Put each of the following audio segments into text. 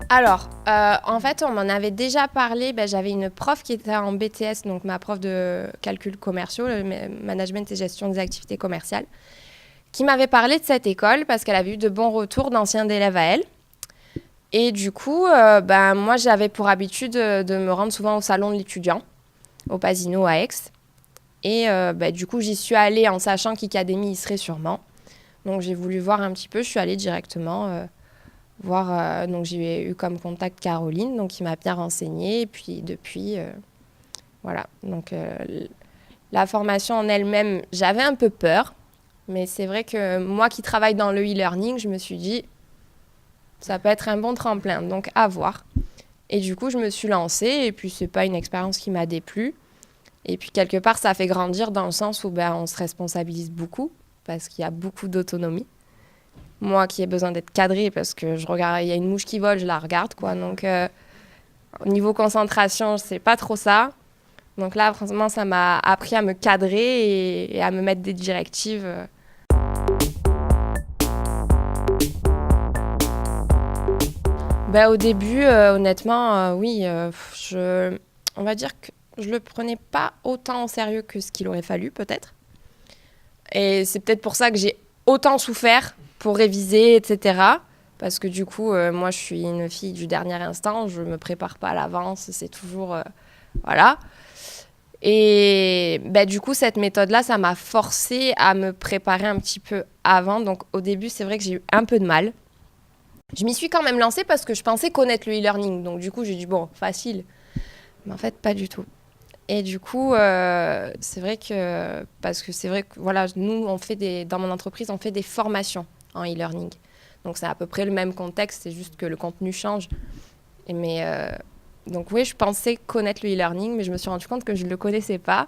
Alors, en fait, on m'en avait déjà parlé. J'avais une prof qui était en BTS, donc ma prof de calculs commerciaux, le management et gestion des activités commerciales, qui m'avait parlé de cette école parce qu'elle avait eu de bons retours d'anciens élèves à elle. Et du coup, moi, j'avais pour habitude de me rendre souvent au salon de l'étudiant, au Pasino à Aix. Et du coup, j'y suis allée en sachant qu'Icademy y serait sûrement. Donc, j'ai voulu voir un petit peu. Je suis allée directement voir. Donc, j'ai eu comme contact Caroline, donc qui m'a bien renseignée. Et puis, depuis, voilà. Donc, la formation en elle-même, j'avais un peu peur. Mais c'est vrai que moi qui travaille dans le e-learning, je me suis dit, ça peut être un bon tremplin. Donc, à voir. Et du coup, je me suis lancée. Et puis, c'est pas une expérience qui m'a déplu. Et puis, quelque part, ça fait grandir dans le sens où on se responsabilise beaucoup parce qu'il y a beaucoup d'autonomie. Moi qui ai besoin d'être cadrée parce que je regarde, il y a une mouche qui vole, je la regarde, quoi. Donc, au niveau concentration, c'est pas trop ça. Donc là, franchement, ça m'a appris à me cadrer et à me mettre des directives. Au début, honnêtement, oui, on va dire que je le prenais pas autant au sérieux que ce qu'il aurait fallu, peut-être. Et c'est peut-être pour ça que j'ai autant souffert pour réviser, etc. Parce que du coup, moi, je suis une fille du dernier instant. Je me prépare pas à l'avance. C'est toujours... voilà. Et du coup, cette méthode-là, ça m'a forcée à me préparer un petit peu avant. Donc, au début, c'est vrai que j'ai eu un peu de mal. Je m'y suis quand même lancée parce que je pensais connaître le e-learning. Donc, du coup, j'ai dit, bon, facile. Mais en fait, pas du tout. Et du coup, c'est vrai que... Parce que c'est vrai que, voilà, nous, dans mon entreprise, on fait des formations en e-learning. Donc, c'est à peu près le même contexte, c'est juste que le contenu change. Donc, oui, je pensais connaître le e-learning, mais je me suis rendu compte que je ne le connaissais pas.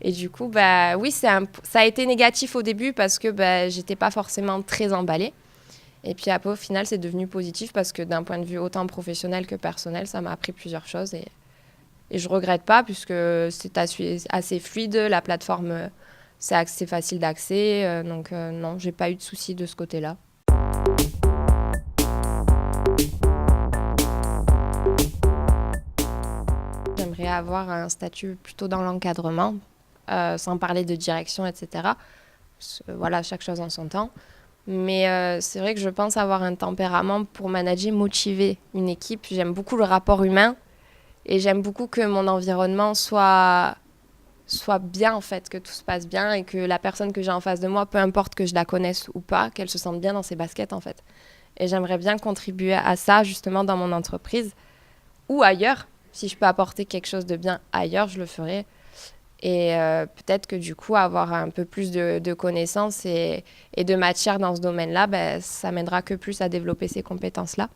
Et du coup, oui, ça a été négatif au début parce que j'étais pas forcément très emballée. Et puis après, au final, c'est devenu positif parce que d'un point de vue autant professionnel que personnel, ça m'a appris plusieurs choses. Et je regrette pas puisque c'est assez fluide. La plateforme, c'est assez facile d'accès. Donc non, j'ai pas eu de soucis de ce côté-là. J'aimerais avoir un statut plutôt dans l'encadrement, sans parler de direction, etc. Voilà, chaque chose en son temps. Mais c'est vrai que je pense avoir un tempérament pour manager, motiver une équipe. J'aime beaucoup le rapport humain et j'aime beaucoup que mon environnement soit bien, en fait, que tout se passe bien et que la personne que j'ai en face de moi, peu importe que je la connaisse ou pas, qu'elle se sente bien dans ses baskets, en fait. Et j'aimerais bien contribuer à ça, justement, dans mon entreprise ou ailleurs. Si je peux apporter quelque chose de bien ailleurs, je le ferai. Et peut-être que du coup, avoir un peu plus de connaissances et de matière dans ce domaine-là, ça m'aidera que plus à développer ces compétences-là.